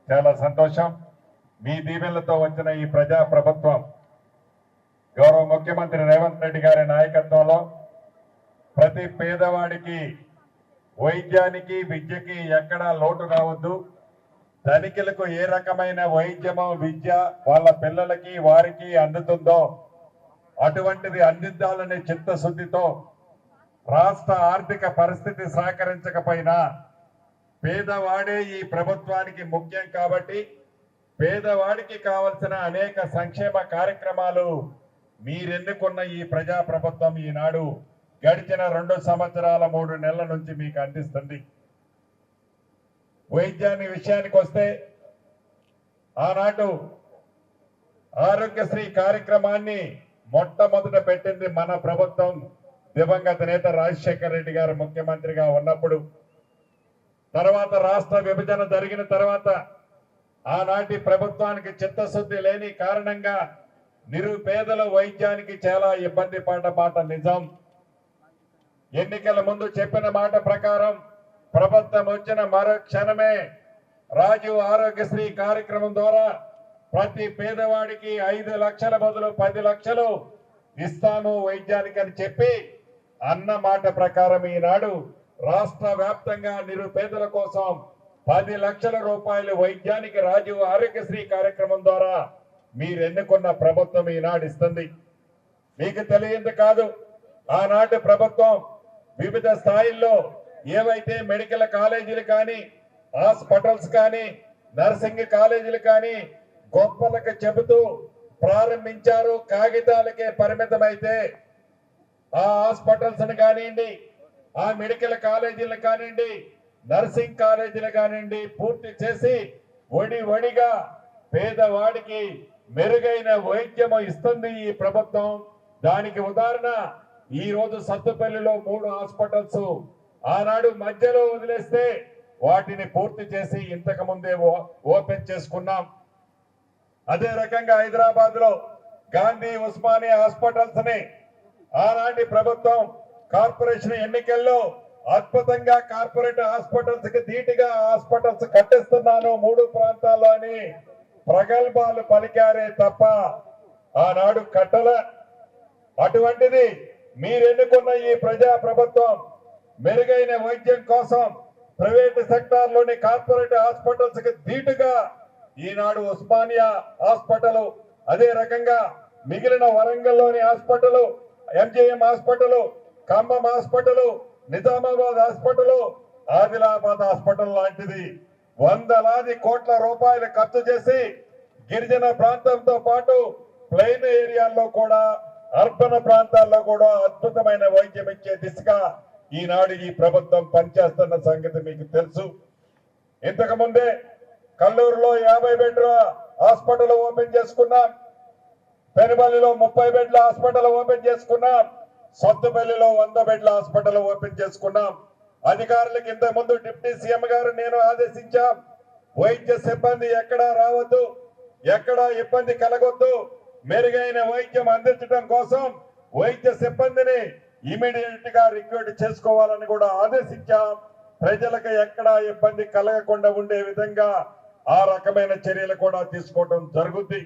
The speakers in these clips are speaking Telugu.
చాలా సంతోషం. మీ దీవెనలతో వచ్చిన ఈ ప్రజా ప్రభుత్వం గౌరవ ముఖ్యమంత్రి రేవంత్ రెడ్డి గారి నాయకత్వంలో ప్రతి పేదవాడికి వైద్యానికి విద్యకి ఎక్కడా లోటు రావద్దు, ధనికులకు ఏ రకమైన వైద్యమో విద్య వాళ్ళ పిల్లలకి వారికి అందుతుందో అటువంటిది అందించాలనే చిత్తశుద్ధితో రాష్ట్ర ఆర్థిక పరిస్థితి సహకరించకపోయినా పేదవాడే ఈ ప్రభుత్వానికి ముఖ్యం కాబట్టి పేదవాడికి కావలసిన అనేక సంక్షేమ కార్యక్రమాలు మీరెన్నుకున్న ఈ ప్రజా ప్రభుత్వం ఈనాడు గడిచిన 2 సంవత్సరాల 3 నెలల నుంచి మీకు అందిస్తుంది. వైద్యాన్ని విషయానికి వస్తే ఆనాడు ఆరోగ్యశ్రీ కార్యక్రమాన్ని మొట్టమొదట పెట్టింది మన ప్రభుత్వం. దివంగత నేత రాజశేఖర రెడ్డి గారు ముఖ్యమంత్రిగా ఉన్నప్పుడు, తర్వాత రాష్ట్ర విభజన జరిగిన తర్వాత ఆనాటి ప్రభుత్వానికి చిత్తశుద్ధి లేని కారణంగా నిరుపేదల వైద్యానికి చాలా ఇబ్బంది పడ్డ మాట నిజం. ఎన్నికల ముందు చెప్పిన మాట ప్రకారం ప్రభుత్వం వచ్చిన మరో క్షణమే రాజీవ్ ఆరోగ్యశ్రీ కార్యక్రమం ద్వారా ప్రతి పేదవాడికి 5 లక్షల బదులు 10 లక్షలు ఇస్తాము వైద్యానికి అని చెప్పి అన్న మాట ప్రకారం ఈనాడు రాష్ట్ర వ్యాప్తంగా నిరుపేదల కోసం 10 లక్షల రూపాయలు వైద్యానికి రాజీవ్ ఆరోగ్యశ్రీ కార్యక్రమం ద్వారా మీరు ఎన్నుకున్న ప్రభుత్వం ఈనాడు ఇస్తుంది. మీకు తెలియంది కాదు, ఆనాటి ప్రభుత్వం వివిధ స్థాయిల్లో ఏవైతే మెడికల్ కాలేజీలు కానీ హాస్పిటల్స్ కానీ నర్సింగ్ కాలేజీలు కానీ గొప్పలకు చెబుతూ ప్రారంభించారు. కాగితాలకే పరిమితమైతే ఆ హాస్పిటల్స్ కానివ్వండి, ఆ మెడికల్ కాలేజీలు కానివ్వండి, నర్సింగ్ కాలేజీలు కానివ్వండి పూర్తి చేసి వడిగా పేదవాడికి మెరుగైన వైద్యము ఇస్తుంది ఈ ప్రభుత్వం. దానికి ఉదాహరణ ఈ రోజు సత్తుపల్లిలో 3 హాస్పిటల్స్ ఆనాడు మధ్యలో వదిలేస్తే వాటిని పూర్తి చేసి ఇంతకు ముందే ఓపెన్ చేసుకున్నాం. అదే రకంగా హైదరాబాద్ లో గాంధీ ఉస్మానియా హాస్పిటల్స్ ని ఆనాటి ప్రభుత్వం కార్పొరేషన్ ఎన్నికల్లో అద్భుతంగా కార్పొరేట్ హాస్పిటల్స్ కి ధీటుగా హాస్పిటల్స్ కట్టిస్తున్నాను 3 ప్రాంతాల్లో అని ప్రగల్భాలు పలికారే తప్ప ఆనాడు కట్టల. అటువంటిది మీరెన్నుకున్న ఈ ప్రజా ప్రభుత్వం మెరుగైన వైద్యం కోసం ప్రైవేట్ సెక్టార్ లోని కార్పొరేట్ హాస్పిటల్స్ కి ధీటుగా ఈనాడు ఉస్మానియా హాస్పిటల్, అదే రకంగా మిగిలిన వరంగల్లోని hospital, MJM hospital, Khammam hospital, Nizamabad hospital, Adilabad hospital లాంటిది వందలాది కోట్ల రూపాయలు ఖర్చు చేసి గిరిజన ప్రాంతంతో పాటు ప్లెయిన్ ఏరియాల్లో కూడా అర్బన్ ప్రాంతాల్లో కూడా అద్భుతమైన వైద్యం ఇచ్చే దిశగా ఈనాడు ఈ ప్రభుత్వం పనిచేస్తున్న సంగతి మీకు తెలుసు. ఇంతకు ముందే కల్లూరులో 50 బెడ్ల హాస్పిటల్ ఓపెన్ చేసుకున్నాం, పెనుబల్లిలో 30 బెడ్ల హాస్పిటల్ ఓపెన్ చేసుకున్నాం, సత్తుపల్లిలో 100 బెడ్ల హాస్పిటల్ ఓపెన్ చేసుకున్నాం. అధికారులకు ఇంతకు ముందు డిప్యూటీ సీఎం గారు నేను ఆదేశించాం, వైద్య సిబ్బంది ఎక్కడా రావద్దు, ఎక్కడా ఇబ్బంది కలగొద్దు, మెరుగైన వైద్యం అందించడం కోసం వైద్య సిబ్బందిని ఇమీడియట్ గా రిక్రూట్ చేసుకోవాలని కూడా ఆదేశించాం. ప్రజలకు ఎక్కడా ఇబ్బంది కలగకుండా ఉండే విధంగా ఆ రకమైన చర్యలు కూడా తీసుకోవడం జరుగుతుంది.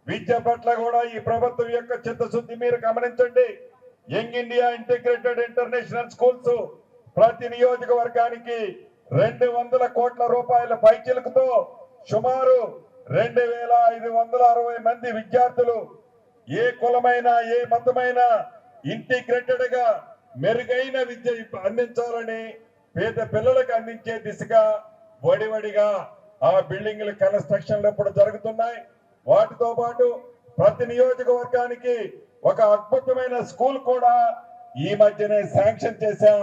విద్య పట్ల కూడా ఈ ప్రభుత్వం యొక్క చిత్తశుద్ధి మీరు గమనించండి. Young India integrated international schools ప్రతి నియోజకవర్గానికి 200 కోట్ల రూపాయల పైచిలుకుతో సుమారు 2560 మంది విద్యార్థులు ఏ కులమైనా ఏ మతమైనా ఇంటిగ్రేటెడ్ గా మెరుగైన విద్య అందించాలని పేద పిల్లలకు అందించే దిశగా వడిగా ఆ బిల్డింగ్ల కన్స్ట్రక్షన్లు ఇప్పుడు జరుగుతున్నాయి. వాటితో పాటు ప్రతి నియోజకవర్గానికి ఒక అద్భుతమైన స్కూల్ కూడా ఈ మధ్యనే శాంక్షన్ చేశాం.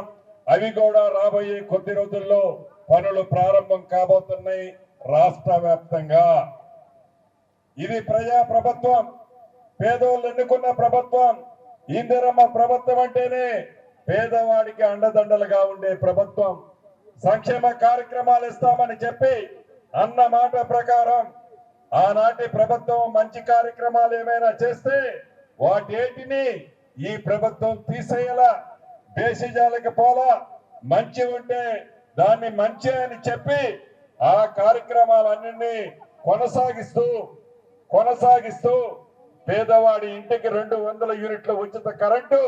అవి కూడా రాబోయే కొద్ది రోజుల్లో పనులు ప్రారంభం కాబోతున్నాయి రాష్ట్ర వ్యాప్తంగా. ఇది ప్రజా ప్రభుత్వం, పేదోళ్ళు ఎన్నుకున్న ప్రభుత్వం. ఇందిరమ్మ ప్రభుత్వం అంటేనే పేదవాడికి అండదండలుగా ఉండే ప్రభుత్వం. సంక్షేమ కార్యక్రమాలు ఇస్తామని చెప్పి అన్న మాట ప్రకారం ఆనాటి ప్రభుత్వం మంచి కార్యక్రమాలు ఏమైనా చేస్తే వాటేటిని ఈ ప్రభుత్వం తీసేయాలా, దేశజాలకు పోలా. మంచి ఉంటే దాన్ని మంచి అని చెప్పి ఆ కార్యక్రమాలన్నింటినీ కొనసాగిస్తూ పేదవాడి ఇంటికి 200 యూనిట్ల ఉచిత కరెంటు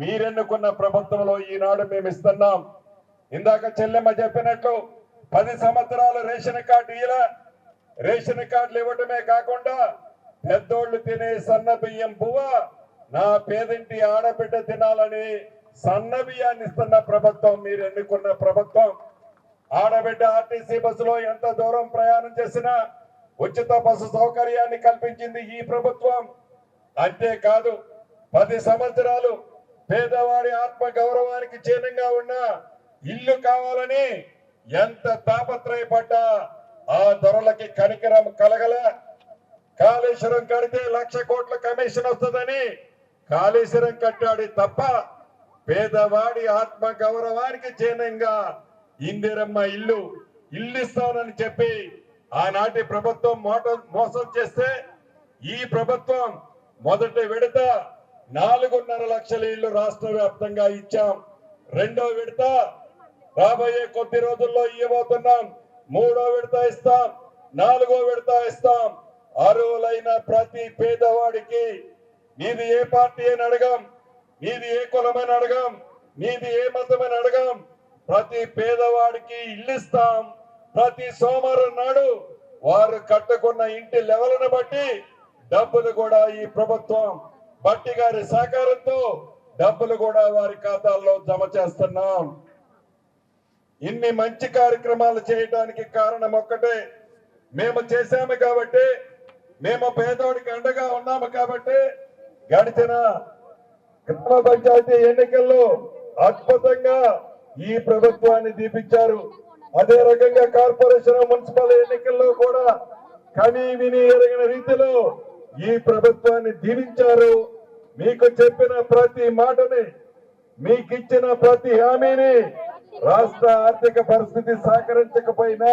మీరెన్నుకున్న ప్రభుత్వంలో ఈనాడు మేము ఇస్తున్నాం. ఇందాక చెల్లెమ్మ చెప్పినట్లు 10 సంవత్సరాలు రేషన్ కార్డులు ఇవ్వటమే కాకుండా పెద్దోళ్లు తినే సన్న బియ్యం పువ్వ నా పేదింటి ఆడబిడ్డ తినాలని సన్న బియ్యాన్ని ఇస్తున్న ప్రభుత్వం మీరు ఎన్నుకున్న ప్రభుత్వం. ఆడబిడ్డ ఆర్టీసీ బస్సులో ఎంత దూరం ప్రయాణం చేసినా ఉచిత బస్సు సౌకర్యాన్ని కల్పించింది ఈ ప్రభుత్వం. అంతేకాదు 10 సంవత్సరాలు పేదవాడి ఆత్మ గౌరవానికి చిహ్నంగా ఉన్న ఇల్లు కావాలని ఎంత తాపత్రయపడ్డా ఆ దొరలకి కనికరం కలగల. కాళేశ్వరం కడితే 1,00,000 కోట్ల కమిషన్ వస్తుందని కాళేశ్వరం కట్టాడు తప్ప పేదవాడి ఆత్మ గౌరవానికి చిహ్నంగా ఇందిరమ్మ ఇల్లు ఇస్తానని చెప్పి ఆనాటి ప్రభుత్వం మోసం చేస్తే ఈ ప్రభుత్వం మొదటి విడత 4.5 లక్షల ఇళ్లు రాష్ట్ర వ్యాప్తంగా ఇచ్చాం. రెండో విడత రాబోయే కొద్ది రోజుల్లో ఇవ్వబోతున్నాం. మూడో విడత ఇస్తాం. 4వ విడత ఇస్తాం. అర్హులైన ప్రతి పేదవాడికి నీది ఏ పార్టీ అని అడగం, నీది ఏ కులమని అడగం, నీది ఏ మతమని అడగం. ప్రతి పేదవాడికి ఇల్లు ఇస్తాం. ప్రతి సోమవారం నాడు వారు కట్టుకున్న ఇంటి లెవెల్ను బట్టి డబ్బులు కూడా ఈ ప్రభుత్వం బట్టి గారి సహకారంతో డబ్బులు కూడా వారి ఖాతాల్లో జమ చేస్తున్నాం. ఇన్ని మంచి కార్యక్రమాలు చేయడానికి కారణం ఒక్కటే, మేము చేశాము కాబట్టి, మేము పేదోడికి అండగా ఉన్నాము కాబట్టి గడిచిన గ్రామ పంచాయతీ ఎన్నికల్లో అద్భుతంగా ఈ ప్రభుత్వాన్ని దీపించారు. అదే రకంగా కార్పొరేషన్ మున్సిపల్ ఎన్నికల్లో కూడా కని విని ఎరిగిన రీతిలో ఈ ప్రభుత్వాన్ని దీవించారు. మీకు చెప్పిన ప్రతి మాటని, మీకు ఇచ్చిన ప్రతి హామీని రాష్ట్ర ఆర్థిక పరిస్థితి సహకరించకపోయినా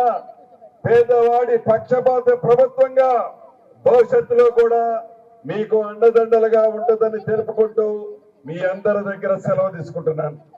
పేదవాడి పక్షపాత ప్రభుత్వంగా భవిష్యత్తులో కూడా మీకు అండదండలుగా ఉంటుందని తెలుపుకుంటూ మీ అందరి దగ్గర సెలవు తీసుకుంటున్నాను.